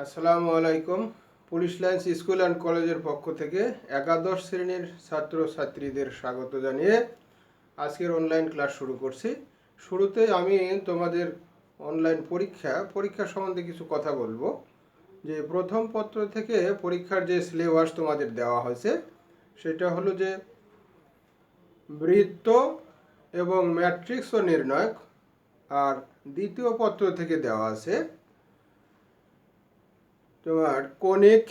আসসালামু আলাইকুম। Police lines school and কলেজের পক্ষ থেকে একাদশ শ্রেণীর ছাত্রছাত্রীদের স্বাগত জানিয়ে আজকের অনলাইন ক্লাস শুরু করছি। শুরুতে আমি তোমাদের অনলাইন পরীক্ষা সম্বন্ধে কিছু কথা বলবো। যে প্রথম পত্র থেকে পরীক্ষার যে সিলেবাস তোমাদের দেওয়া হয়েছে সেটা হলো যে বৃত্ত এবং ম্যাট্রিক্স ও নির্ণায়ক, আর দ্বিতীয় পত্র থেকে দেওয়া আছে তোমার কৌণিক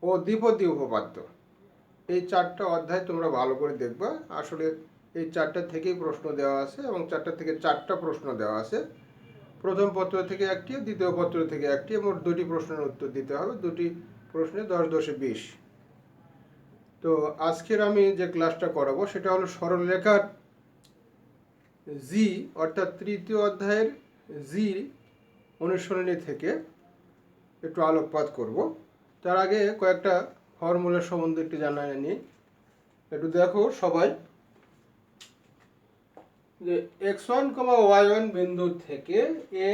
ও দ্বিপদী উপপাদ্য। এই চারটা অধ্যায় তোমরা ভালো করে দেখবা। আসলে এই চারটা থেকেই প্রশ্ন দেওয়া আছে এবং চারটা থেকে চারটা প্রশ্ন দেওয়া আছে। প্রথম পত্র থেকে একটি, দ্বিতীয় পত্র থেকে একটি, মোট দুটি প্রশ্নের উত্তর দিতে হবে। দুটি প্রশ্নে 10-10-20। তো আজকের আমি যে ক্লাসটা করাবো সেটা হলো সরলরেখার জি অর্থাৎ তৃতীয় অধ্যায়ের জি অনুসরণী থেকে একটু আলোকপাত করব। তার আগে কয়েকটা ফর্মুলার সম্বন্ধে একটু জানাই নিই। একটু দেখো সবাই যে x1, y1 বিন্দু থেকে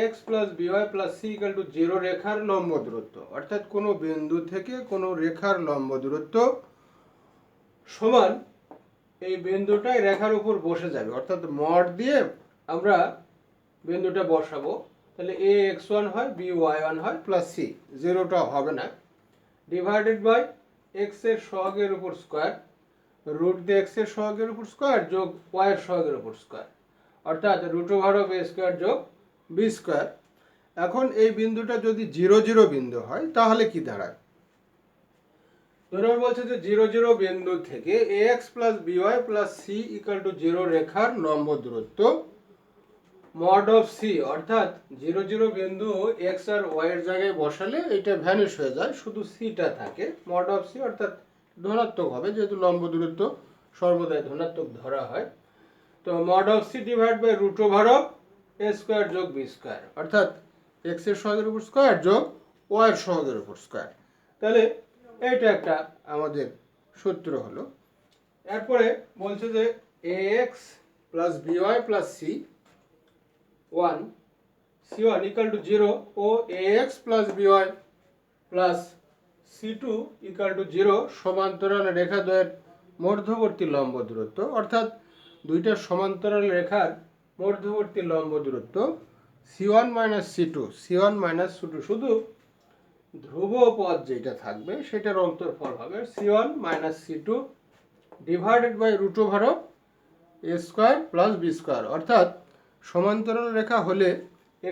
ax plus by plus c equal to 0 রেখার লম্ব দূরত্ব, অর্থাৎ কোনো বিন্দু থেকে কোনো রেখার লম্ব দূরত্ব সমান এই বিন্দুটাই রেখার উপর বসে যাবে, অর্থাৎ মড দিয়ে আমরা বিন্দুটা বসাবো। তাহলে ax1 হয়, by1 হয় প্লাস c, জিরোটা হবে না, ডিভাইডেড বাই x এর সহগের উপর স্কয়ার, রুট দিয়ে x এর সহগের উপর স্কয়ার যোগ y এর সহগের উপর স্কয়ার, অর্থাৎ root over of a square যোগ b স্কয়ার। এখন এই বিন্দুটা যদি 0-0 বিন্দু হয় তাহলে কি দাঁড়ায়? ধরে বলছে যে 0-0 বিন্দু থেকে ax plus by plus c equal to 0 রেখার লম্ব দূরত্ব মড অফ c, অর্থাৎ 0-0 বিন্দু x আর y এর জায়গায় বসালে এটা ভ্যানিশ হয়ে যায়, শুধু c টা থাকে। মড অফ c অর্থাৎ ধনাত্মক হবে, যেহেতু লম্ব দূরত্ব সর্বদাই ধনাত্মক ধরা হয়। তো mod of c divide by root over of a square যোগ b স্কয়ার, অর্থাৎ x এর সহগের উপর স্কয়ার যোগ y এর সহগের উপর স্কয়ার। তাহলে এইটা একটা আমাদের সূত্র হলো। এরপরে বলছে যে ax plus by plus c 1 c1 equal to 0 ও ax plus by plus c2 equal to 0 সমান্তরাল রেখাদ্বয়ের মধ্যবর্তী লম্ব দূরত্ব, অর্থাৎ দুইটা সমান্তরাল রেখার মধ্যবর্তী লম্ব দূরত্ব c1 মাইনাস c2, শুধু ধ্রুব পদ যেটা থাকবে সেটার অন্তর্ফল হবে c1 minus c2 divided by root over of a square plus b square, অর্থাৎ সমান্তরাল রেখা হলে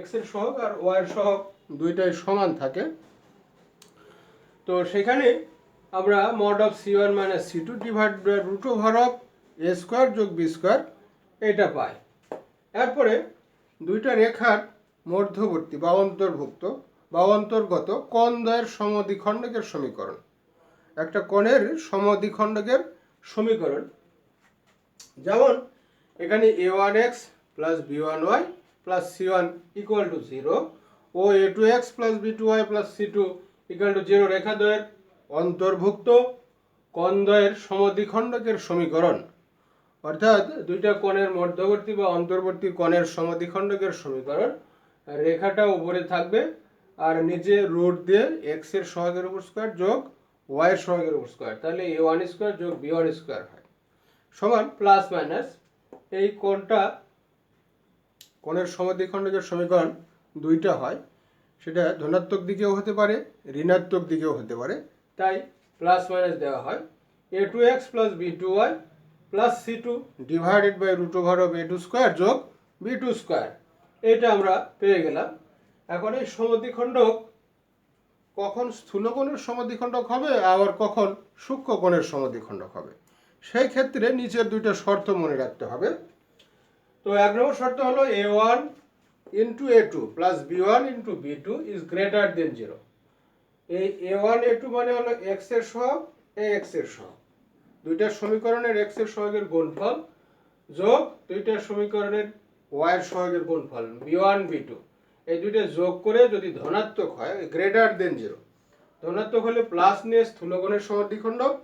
x এর সহগ আর y এর সহগ দুইটাই সমান থাকে। তো সেখানে আমরা mod of c1 minus c2 divide by root over of a square যোগ b স্কয়ার এটা পাই। এরপরে দুইটা রেখার মধ্যবর্তী বা অন্তর্ভুক্ত বা অন্তর্গত কোণদ্বয়ের সমদ্বিখণ্ডকের সমীকরণ, একটা কোণের সমদ্বিখণ্ডকের সমীকরণ, যেমন এখানে a1x plus b1y plus c1 equal to 0 ও a2x plus b2y plus c2 equal to 0 রেখাদ্বয়ের অন্তর্ভুক্ত কোণদ্বয়ের সমদ্বিখণ্ডকের সমীকরণ, অর্থাৎ দুইটা কোণের মধ্যবর্তী বা অন্তর্বর্তী কোণের সমদ্বিখণ্ডকের সমীকরণ। রেখাটা উপরে থাকবে আর নিচে রুট দিয়ে x এর সহগের উপর স্কয়ার যোগ y এর সহগের উপর স্কয়ার, তাহলে a1 স্কয়ার যোগ b1 স্কয়ার হয় সমান প্লাস মাইনাস এই কোণের সমদ্বিখণ্ডকের সমীকরণ দুইটা হয়, সেটা ধনাত্মক দিকেও হতে পারে ঋণাত্মক দিকেও হতে পারে, তাই প্লাস মাইনাস দেওয়া হয়। a2x plus b2y plus c2 divided by root over of a2 square যোগ b2 স্কয়ার, এটা আমরা পেয়ে গেলাম। এখন এই সমদ্বিখণ্ডক কখন স্থূলকোণের সমদ্বিখণ্ডক হবে আবার কখন সূক্ষ্মকোণের সমদ্বিখণ্ডক হবে, সেই ক্ষেত্রে নিচের দুইটা শর্ত মনে রাখতে হবে। তো এক নম্বর শর্ত হলো a1 into a2 plus b1 into b2 is greater than 0। এই a1 a2 মানে হলো x এর সহগ ax এর সহগ, দুইটা সমীকরণের x এর সহগের গুণফল যোগ দুইটা সমীকরণের y এর সহগের গুণফল b1 b2, এই দুইটা যোগ করে যদি ধনাত্মক হয় গ্রেটার দেন 0, ধনাত্মক হলে প্লাস নিয়ে স্থূলকোণের সমদ্বিখণ্ডক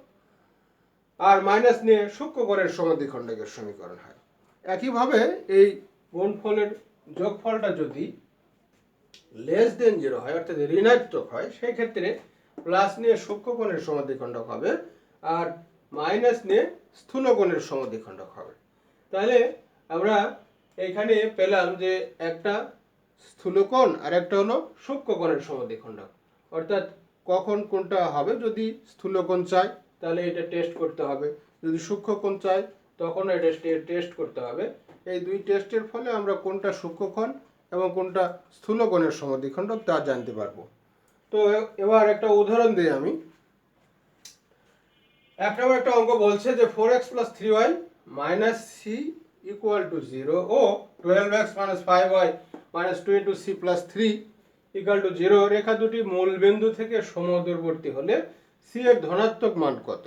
আর মাইনাস নিয়ে সূক্ষ্মকোণের সমদ্বিখণ্ডকের সমীকরণ হয়। একইভাবে এই গুণফলের যোগফলটা যদি লেস দেন 0 হয় অর্থাৎ ঋণাত্মক হয়, সেই ক্ষেত্রে প্লাস নিয়ে সূক্ষ্মকোণের সমদ্বিখণ্ডক হবে আর মাইনাস নিয়ে স্থূলকোণের সমদ্বিখণ্ডক হবে। তাহলে আমরা এইখানে পেলাম যে একটা স্থূলকোণ আর একটা হলো সূক্ষ্মকোণের সমদ্বিখণ্ডক। অর্থাৎ কখন কোনটা হবে, যদি স্থূলকোণ চাই তাহলে এটা টেস্ট করতে হবে, যদি সূক্ষ্মকোণ চাই তখন এটা টেস্ট করতে হবে। এই দুই টেস্টের ফলে আমরা কোনটা সূক্ষ্মকোণ এবং কোনটা স্থূলকোণের সমদ্বিখণ্ডক তা জানতে পারবো। তো এবার একটা উদাহরণ দিই আমি। এক নম্বর একটা অঙ্ক বলছে যে 4x + 3y - c = 0 ও 12x - 5y - 2 * c + 3 = 0 রেখা দুটি মূল বিন্দু থেকে সমদূরবর্তী হলে c এর ধনাত্মক মান কত?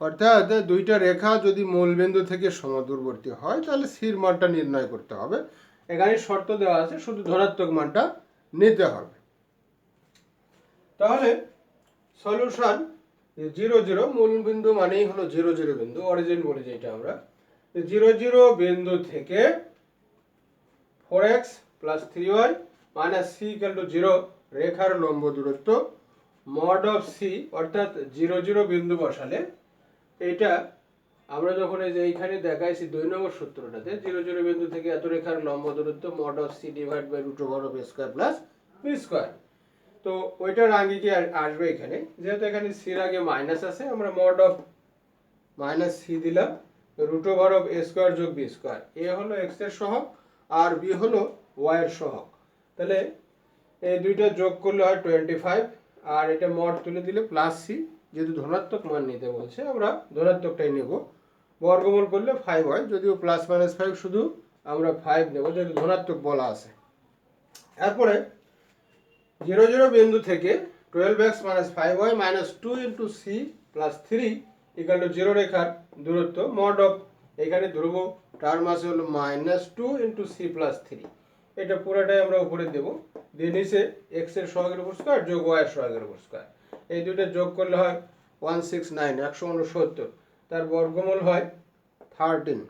অর্থাৎ দুইটা রেখা যদি মূল বিন্দু থেকে সমদূরবর্তী হয় তাহলে c এর মানটা নির্ণয় করতে হবে। এখানে শর্ত দেওয়া আছে, শুধু ধনাত্মক মানটা নিতে হবে। তাহলে সলিউশন 0 0 মূল বিন্দু মানেই হলো 0 0 বিন্দু, অরিজিন বলি যেটা আমরা। 0 0 বিন্দু থেকে 4x + 3y - c = 0 রেখার লম্ব দূরত্ব mod of c, অর্থাৎ 0 0 বিন্দু বসালে এটা আমরা যখন এই যে এইখানে দেখাইছি 2 নম্বর সূত্রটাতে 0 0 বিন্দু থেকে এত রেখার লম্ব দূরত্ব mod of c /√a² + b²। তো ওইটার আগে কি আসবে এখানে, যেহেতু এখানে c এর আগে মাইনাস আছে আমরা mod of - c দিলাম √a² + b²। a হলো x এর সহগ আর b হলো y এর সহগ। তাহলে এই দুইটা যোগ করলে হয় 25 আর এটা মড তুলে দিলে +c, যেহেতু ধনাত্মক মান নিতে বলছে আমরা ধনাত্মকটাই নেব। বর্গমূল করলে 5 হয়, যদিও +-5 শুধু আমরা 5 নেব যেহেতু ধনাত্মক বলা আছে। এরপরে 0 0 বিন্দু থেকে 12x - 5y - 2 * c + 3 = 0 রেখার দূরত্ব mod of, এখানে ধ্রুব টার্ম আছে হলো -2 * c + 3। এটা পুরোটাই আমরা উপরে দেব, দিয়ে নিচে x এর সহগের উপর স্কয়ার যোগ y এর সহগের উপর স্কয়ার। এই দুটো যোগ করলে হয় 169 তার বর্গমূল হয় 13।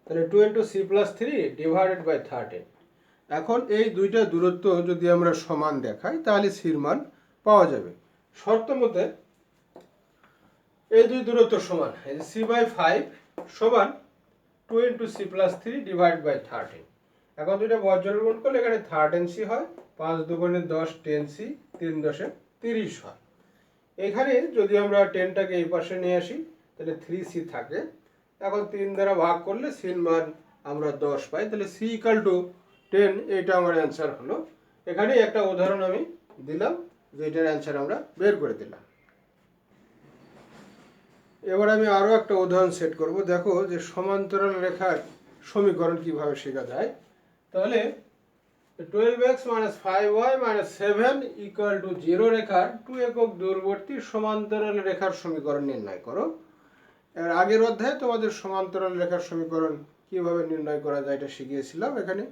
তাহলে 2 * c + 3 / 13। এখন এই দুইটা দূরত্ব যদি আমরা সমান দেখাই তাহলে c এর মান পাওয়া যাবে। শর্ত মতে এই দুই দূরত্ব সমান, এই যে c/5 সমান 2 * c + 3 / 13। এখন দুইটা বজ্র গুণ করলে এখানে 13c হয়, 5 × 2 = 10, 10c 3 × 10 = 30 হয়। এখানে যদি আমরা 10টাকে এই পাশে নিয়ে আসি তাহলে 3c থাকে। এখন 3 দ্বারা ভাগ করলে c এর মান আমরা 10 পাই, তাহলে c = 10, এটা আমার অ্যান্সার হলো। এখানে একটা উদাহরণ আমি দিলাম যে এটার অ্যান্সার আমরা বের করে দিলাম। এবার আমি আরো একটা উদাহরণ সেট করব, দেখো যে সমান্তরাল রেখার সমীকরণ কিভাবে শেখা যায়। তাহলে 12x - 5y - 7 = 0 রেখার 2 একক দূরবর্তী সমান্তরাল রেখার সমীকরণ নির্ণয় করো। এর আগের অধ্যায়ে তোমাদের সমান্তরাল রেখার সমীকরণ কিভাবে নির্ণয় করা যায় এটা শিখিয়েছিলাম। এখানে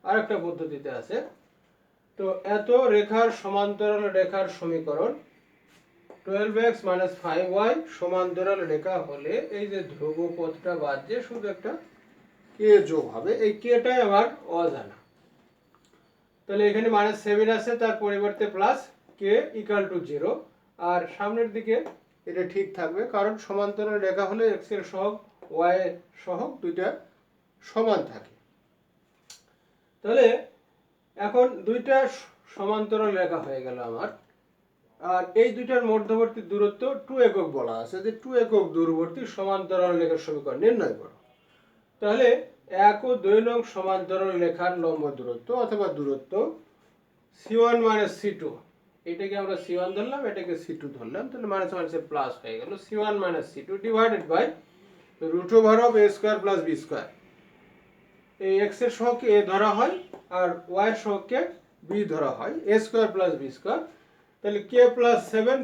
আরেকটা পদ্ধতিতে আছে। তো এত রেখার সমান্তরাল রেখার সমীকরণ 12x - 5y সমান্তরাল রেখা হলে এই যে ধ্রুবপদটা বাদ দিয়ে শুধু একটা k যোগ হবে, এই kটাই আমার অজানা। তাহলে এখানে -7 আছে, তার পরিবর্তে +k = 0 আর সামনের দিকে এটা ঠিক থাকবে, কারণ সমান্তরাল রেখা হলে x এর সহগ y এর সহগ দুইটা সমান থাকে। তাহলে এখন দুইটা সমান্তরাল রেখা হয়ে গেল আমার, আর এই দুইটার মধ্যবর্তী দূরত্ব 2 একক বলা আছে, যে 2 একক দূরবর্তী সমান্তরাল রেখার সমীকরণ নির্ণয় করো। তাহলে 1 ও 2 নং সমান্তরাল রেখার লম্ব দূরত্ব অথবা দূরত্ব c1 - c2, এটাকে আমরা c1 ধরলাম, এটাকে c2 ধরলাম, তাহলে মাইনাসে প্লাস হয়ে গেল c1 - c2 / √a² + b²। এই x এর সহগকে a ধরা হয় আর y এর সহগকে b ধরা হয়, a² + b²। তাহলে k + 7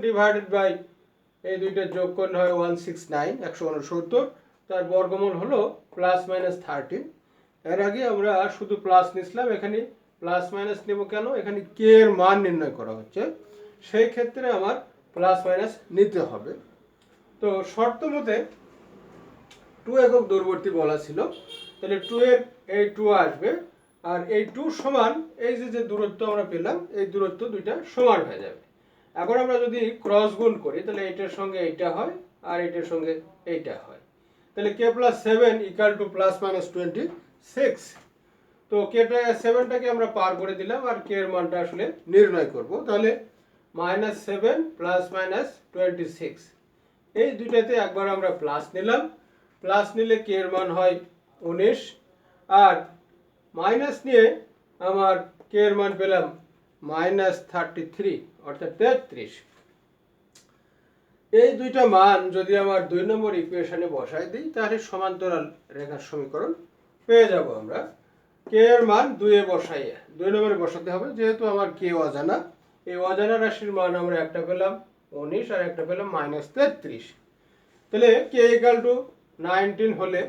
এই দুইটা যোগ করলে হয় 169 তার বর্গমূল হলো +-13। এর আগে আমরা শুধু প্লাস নিছিলাম, এখানে প্লাস মাইনাস নেব কেন, এখানে k এর মান নির্ণয় করা হচ্ছে, সেই ক্ষেত্রে আমার প্লাস মাইনাস নিতে হবে। তো শর্ত মতে 2 একক দূরবর্তী বলা ছিল, তাহলে 2 এর এই 2 আসবে, আর এই 2 সমান এই যে দূরত্ব আমরা পেলাম, এই দূরত্ব দুইটা সমান হয়ে যাবে। এখন আমরা যদি ক্রস গুণ করি তাহলে এইটার সঙ্গে এইটা হয় আর এইটার সঙ্গে এইটা হয়, তাহলে k + 7 = ±26। তো k-টা 7টাকে আমরা পার করে দিলাম আর k এর মানটা আসলে নির্ণয় করব। তাহলে -7 ± 26, এই দুইটাতে একবার আমরা প্লাস নিলাম, প্লাস নিলে k এর মান হয় 19 আর মাইনাস নিয়ে আমার k এর মান পেলাম -33 অর্থাৎ 33। এই দুইটা মান যদি আমার 2 নম্বর ইকুয়েশনে বসাই দিই তাহলে সমান্তরাল রেখার সমীকরণ পেয়ে যাব আমরা। k এর মান 2 এ বসাইয়ে 2 নম্বরে বসাতে হবে, যেহেতু আমার k অজানা, এই অজানা রাশির মান আমরা একটা পেলাম 19 আর একটা পেলাম -33। তাহলে k = 19 হলে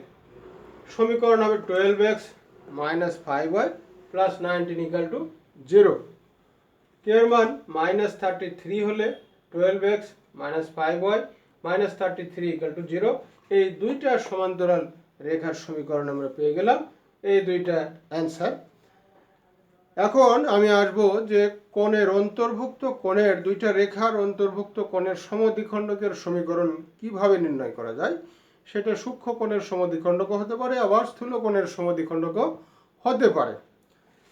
সমীকরণ হবে 12x - 5y + 19 = 0। k এর মান -33 হলে 12x - 5y - 33 = 0। এই দুইটা সমান্তরাল রেখার সমীকরণ আমরা পেয়ে গেলাম, এই দুইটা অ্যান্সার। এখন আমি আসব যে কোণের অন্তর্ভুক্ত কোণের দুইটা রেখার অন্তর্ভুক্ত কোণের সমদ্বিখণ্ডকের সমীকরণ কিভাবে নির্ণয় করা যায়। সেটা সূক্ষ্ম কোণের সমদ্বিখণ্ডক হতে পারে, আবার স্থূল কোণের সমদ্বিখণ্ডক হতে পারে।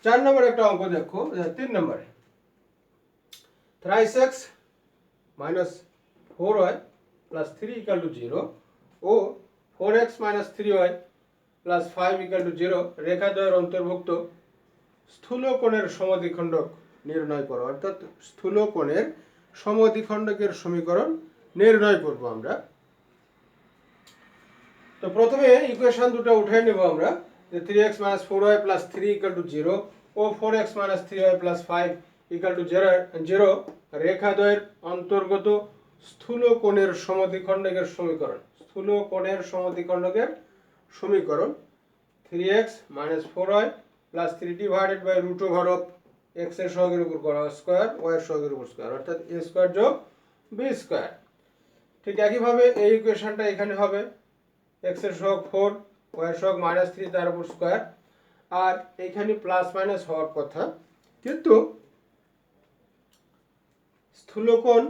4 নম্বর একটা অঙ্ক দেখো, 3 নম্বরে 3x - 4y + 3 = 0 ও 4x - 3y + 5 = 0 রেখাদ্বয়ের অন্তর্ভুক্ত স্থূল কোণের সমদ্বিখণ্ডক নির্ণয় করো। অর্থাৎ স্থূল কোণের সমদ্বিখণ্ডকের সমীকরণ নির্ণয় করব আমরা। তো প্রথমে ইকুয়েশন দুটো উঠিয়ে নেব আমরা, যে 3x - 4y + 3 = 0 ও 4x - 3y + 5 = 0 রেখাদ্বয়ের অন্তর্গত স্থূল কোণের সমদ্বিখণ্ডকের সমীকরণ। স্থূল কোণের সমদ্বিখণ্ডকের সমীকরণ 3x - 4y + 3 √√ x এর সহগের উপর করা স্কয়ার, y এর সহগের উপর স্কয়ার, অর্থাৎ a² + b²। ঠিক একইভাবে এই ইকুয়েশনটা এখানে হবে x এর সহগ 4, y এর সহগ -3 তার উপর স্কয়ার। আর এইখানে প্লাস মাইনাস হওয়ার কথা, কিন্তু স্থূলকোণ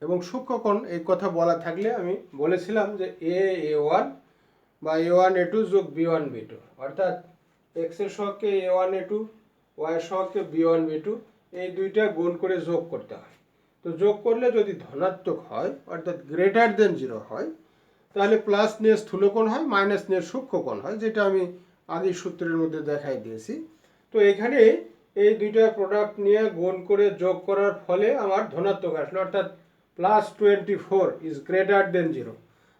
এবং সূক্ষ্মকোণ এই কথা বলা থাকলে আমি বলেছিলাম যে a1 বা a1 a2 যোগ b1 b2, অর্থাৎ x এর সহগকে a1 a2, y এর সহগকে b1 b2, এই দুইটা গুণ করে যোগ করতে হয়। তো যোগ করলে যদি ধনাত্মক হয় অর্থাৎ >0 হয় তাহলে প্লাস নিয়ে স্থূলকোণ হয়, মাইনাস নিয়ে সূক্ষ্মকোণ হয়, যেটা আমি আগের সূত্রের মধ্যে দেখাই দিয়েছি। তো এখানে এই দুইটা প্রোডাক্ট নিয়ে গুণ করে যোগ করার ফলে আমার ধনাত্মক আসলো, অর্থাৎ +24 is greater than 0।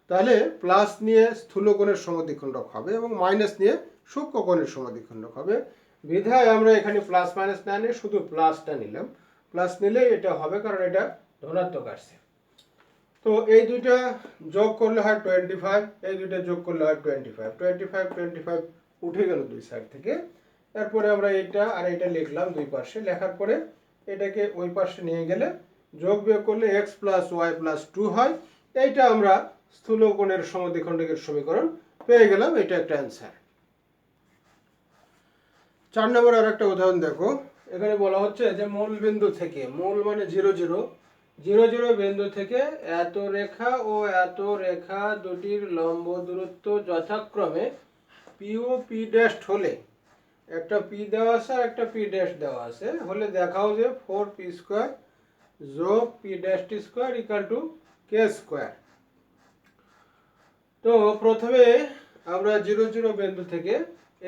তাহলে প্লাস নিয়ে স্থূলকোণের সমদ্বিখণ্ডক হবে এবং মাইনাস নিয়ে সূক্ষ্মকোণের সমদ্বিখণ্ডক হবে। বিধায় আমরা এখানে প্লাস মাইনাস না নিয়ে শুধু প্লাসটা নিলাম, প্লাস নিলে এটা হবে কারণ এটা ধনাত্মক আসছে। তো এই দুইটা যোগ করলে হয় 25, এই দুইটা যোগ করলে হয় 25 উঠে গেল দুই সাইড থেকে। তারপরে আমরা এইটা আর এইটা লিখলাম দুই পাশে, লেখার পরে এটাকে ওই পাশে নিয়ে গেলে যোগ বিয়োগ করলে x + y + 2 হয়। এইটা আমরা স্থূলকোণের সমদ্বিখণ্ডকের সমীকরণ পেয়ে গেলাম, এটা একটা অ্যান্সার। 4 নম্বর আর একটা উদাহরণ দেখো, এখানে বলা হচ্ছে যে মূল বিন্দু থেকে, মূল মানে 0 0 বিন্দু থেকে এত রেখা ও এত রেখা দুটির লম্ব দূরত্ব যথাক্রমে p ও p' হলে, একটা p দেওয়া আছে আর একটা p' দেওয়া আছে, হলে দেখাও যে 4p² যোগ p'² = k²। তো প্রথমে আমরা 0 0 বিন্দু থেকে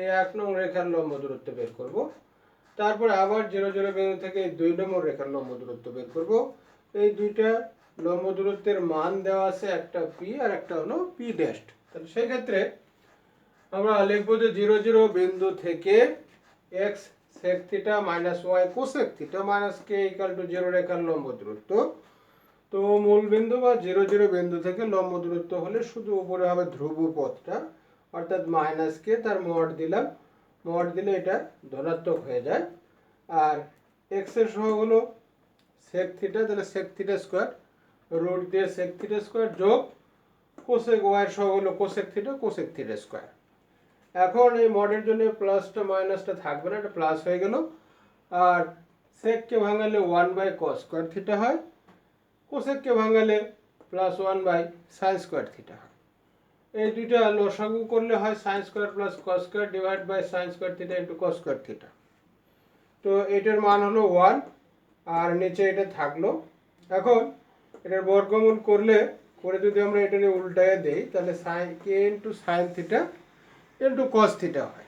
এই 1 নং রেখার লম্ব দূরত্ব বের করব, তারপরে আবার 0 0 বিন্দু থেকে এই 2 নম্বর রেখার লম্ব দূরত্ব বের করব। এই দুইটা লম্ব দূরত্বের মান দেওয়া আছে, একটা p আর একটা হলো p'। তাহলে সেই ক্ষেত্রে আমরা লিখব যে 0 0 বিন্দু থেকে x sec θ - y cosec θ - k = 0 রেখার লম্ব দূরত্ব। তো মূল বিন্দু বা 0 0 বিন্দু থেকে লম্ব দূরত্ব হলে শুধু উপরে হবে ধ্রুবপদটা, অর্থাৎ -k, তার মড দিলাম, মড দিলে এটা ধনাত্মক হয়ে যায়। আর x এর সহগ হলো sec θ, তাহলে sec θ² রুট দিয়ে sec θ² যোগ cosec y এর সহগ হলো cosec θ, cosec θ²। এখন এই মডের জন্য প্লাসটা মাইনাসটা থাকবে না, এটা প্লাস হয়ে গেল। আর সেককে ভাঙালে 1/cos² থিটা হয়, কোসেককে ভাঙালে +1/sin² থিটা হয়। এই দুইটা লসাগু করলে হয় sin² + cos² divide by sin² theta into cos² theta. তো এটার মান হলো 1 আর নিচে এটা থাকলো। এখন এটার বর্গমূল করে যদি আমরা এটা উল্টায় দেই তাহলে k into sin theta into cos theta হয়।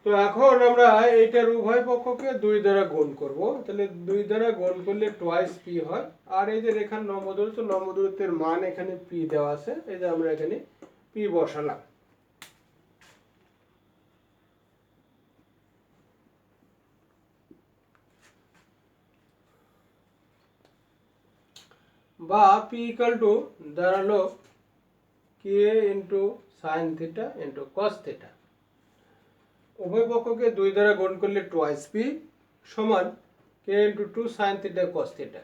তো এখন আমরা এইটার উভয় পক্ষকে 2 দ্বারা গুণ করব, তাহলে 2 দ্বারা গুণ করলে টুয়াইস p হয়। আর এই যে রেখার লম্ব দূরত্বের মান এখানে p দেওয়া আছে, এই যে আমরা এখানে p বসালাম। বা p দাঁড়ালো k into sin theta into cos theta. উভয় পক্ষকে 2 দ্বারা গুণ করলে টুয়াইস p সমান k into 2 sin theta cos theta.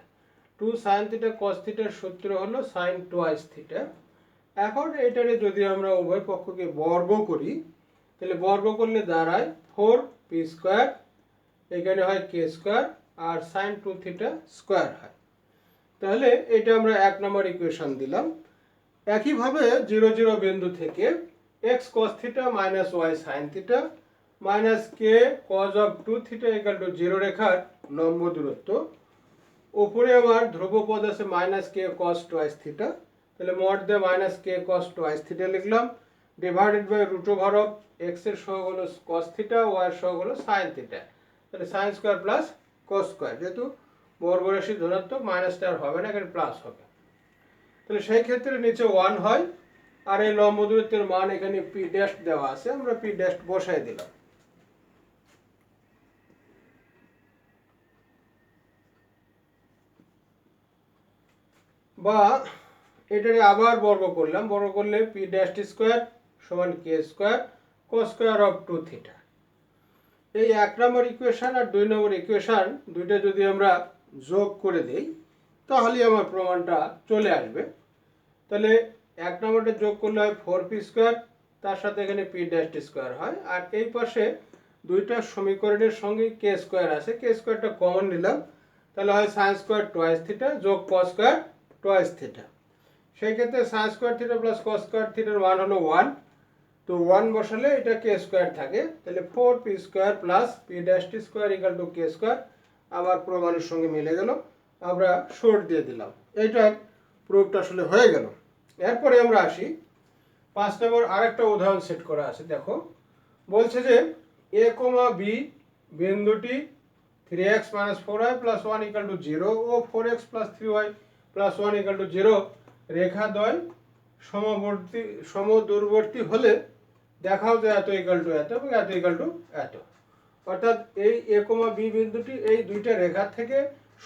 2 sin theta cos থিটার সূত্র হলো sin টুয়াইস থিটা। এখন এটারে যদি আমরা উভয় পক্ষকে বর্গ করি তাহলে বর্গ করলে দাঁড়ায় 4p², এখানে হয় k² আর sin 2 থিটা স্কয়ার হয়। তাহলে এটা আমরা 1 নম্বর ইকুয়েশন দিলাম। একইভাবে 0 0 বিন্দু থেকে x cos theta minus y sin theta minus k cos of 2 theta equal to 0 রেখার লম্ব দূরত্ব, উপরে আমার ধ্রুবপদ আছে minus k cos twice theta, তাহলে মড দিয়ে minus k cos twice theta লিখলাম, ডিভাইডেড বাই √of x এর সহগ হলো cos থিটা, y এর সহগ হলো sin থিটা, তাহলে sin square plus cos square, যেহেতু বর্গরাশি ধনাত্মক মাইনাসটা আর হবে না, এখানে প্লাস হবে। তাহলে সেই ক্ষেত্রে নিচে 1 হয় আর এই লম্ব দূরত্বের মান এখানে p ড্যাশ দেওয়া আছে, আমরা p ড্যাশ বসাই দিলাম। বা এটারে আবার বর্গ করলাম, বর্গ করলে p ড্যাশ স্কয়ার সমান k² cos square of 2 theta. এই 1 নম্বর ইকুয়েশন আর 2 নম্বর ইকুয়েশন দুইটা যদি আমরা যোগ করে দেই তাহলে আমার প্রমাণটা চলে আসবে। তাহলে 1 নম্বরটা যোগ করলে হয় 4p², তার সাথে এখানে p ড্যাশ স্কয়ার হয়, আর এই পাশে দুইটা সমীকরণের সঙ্গে k² আছে, k²টা কমন নিলাম, তাহলে হয় sin স্কয়ার টুয়াইস থিটা যোগ cos স্কয়ার টুয়াইস থিটা। সেই ক্ষেত্রে sin square theta plus cos square থিটার মান হলো 1, তো 1 বসালে এটা k² থাকে, তাহলে 4p² plus p dash square equal to k²। আবার প্রমাণের সঙ্গে মিলে গেল, আমরা শর্ট দিয়ে দিলাম, এইটার প্রুফটা আসলে হয়ে গেল। এরপরে আমরা আসি 5 নম্বর আরেকটা উদাহরণ সেট করা আছে। দেখো বলছে যে a, b বিন্দুটি 3x - 4y + 1 = 0 ও 4x + 3y + 1 = 0 রেখাদ্বয় সমদূরবর্তী হলে দেখাও যে এত ইকুয়াল টু এত এবং এত ইকুয়াল টু এত। অর্থাৎ এই a, b বিন্দুটি এই দুইটা রেখা থেকে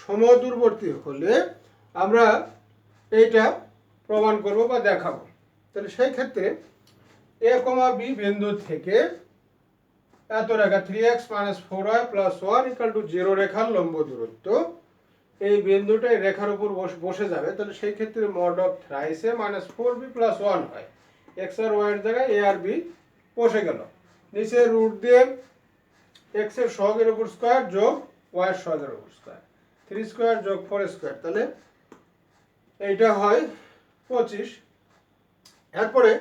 সমদূরবর্তী হলে আমরা এইটা প্রমাণ করব বা দেখাবো। তাহলে সেই ক্ষেত্রে a, b বিন্দু থেকে এত রেখা 3x - 4y + 1 = 0 রেখার লম্ব দূরত্ব এই বিন্দুটাই রেখার উপর বসে যাবে, তাহলে সেই ক্ষেত্রে mod of thrice a - 4b + 1 হয়। x আর y এর জায়গায় a আর b বসে গেল, নিচে রুট দিয়ে x এর সহগের উপর স্কয়ার যোগ y এর সহগের উপর স্কয়ার, 3² যোগ 4², তাহলে এইটা হয় 25। এরপরে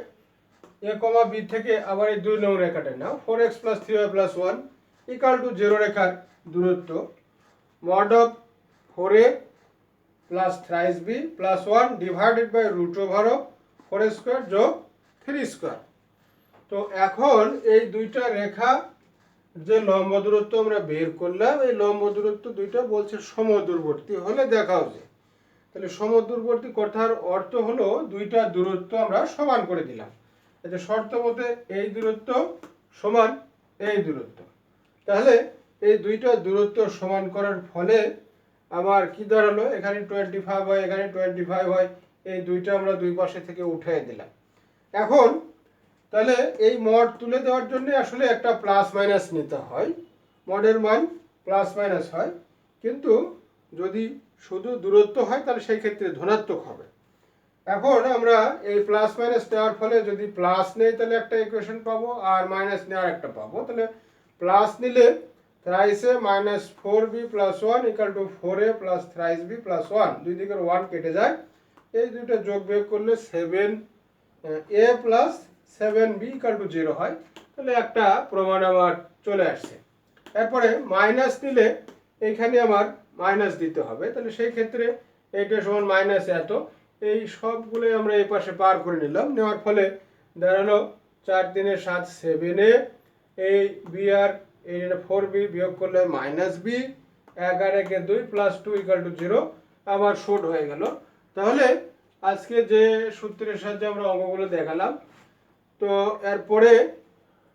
a, b থেকে আবার এই 2 নম্বর রেখাটা নাও, 4x + 3y + 1 = 0 রেখার দূরত্ব, mod of 4a plus thrice b plus 1 divided by √of 4² যোগ 3²। তো এখন এই দুইটা রেখা যে লম্ব দূরত্ব আমরা বের করলাম, এই লম্ব দূরত্ব দুইটা বলছে সমদূরবর্তী হলে দেখাও যে, তাহলে সমদূরবর্তী কথার অর্থ হলো দুইটা দূরত্ব আমরা সমান করে দিলাম। এই যে শর্ত মতে এই দূরত্ব সমান এই দূরত্ব, তাহলে এই দুইটা দূরত্ব সমান করার ফলে আমার কি দাঁড়ালো, এখানে 25 হয়, এখানে 25 হয়, এই দুইটা আমরা দুই পাশে থেকে উঠিয়ে দিলাম। এখন তাহলে এই মড তুলে দেওয়ার জন্য আসলে একটা প্লাস মাইনাস নিতে হয়, মডের মান প্লাস মাইনাস হয়, কিন্তু যদি শুধু দূরত্ব হয় তাহলে সেই ক্ষেত্রে ধনাত্মক হবে। এখন আমরা এই প্লাস মাইনাস নেওয়ার ফলে যদি প্লাস নেই তাহলে একটা ইকুয়েশন পাবো, আর মাইনাস নেওয়ার একটা পাবো। তাহলে প্লাস নিলে থ্রাইসে minus 4b plus 1 equal to 4a plus thrice b plus 1, দুই দিকের 1 কেটে যায়, এই দুইটা যোগ বিয়োগ করলে 7a plus 7b equal to 0 হয়। তাহলে একটা প্রমাণ আমার চলে আসছে। এরপরে মাইনাস নিলে এইখানে আমার মাইনাস দিতে হবে, তাহলে সেই ক্ষেত্রে এইটা সমান মাইনাস এত, এই সবগুলোই আমরা এই পাশে পার করে নিলাম, নেওয়ার ফলে দাঁড়ালো 4 3 7 7a, এই বি আর এই 4b বিয়োগ করলে মাইনাস বি, 11 কে 2 প্লাস 2 ইকুয়াল টু 0 আমার শর্ট হয়ে গেল। তাহলে আজকে যে সূত্রের সাহায্যে আমরা অঙ্কগুলো দেখালাম, তো এরপরে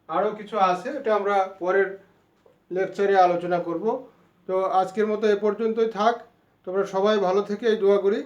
আরও কিছু আছে, এটা আমরা পরের লেকচারে আলোচনা করব। তো আজকের মতো এ পর্যন্তই থাক, তোমরা সবাই ভালো থেকে এই দোয়া করি।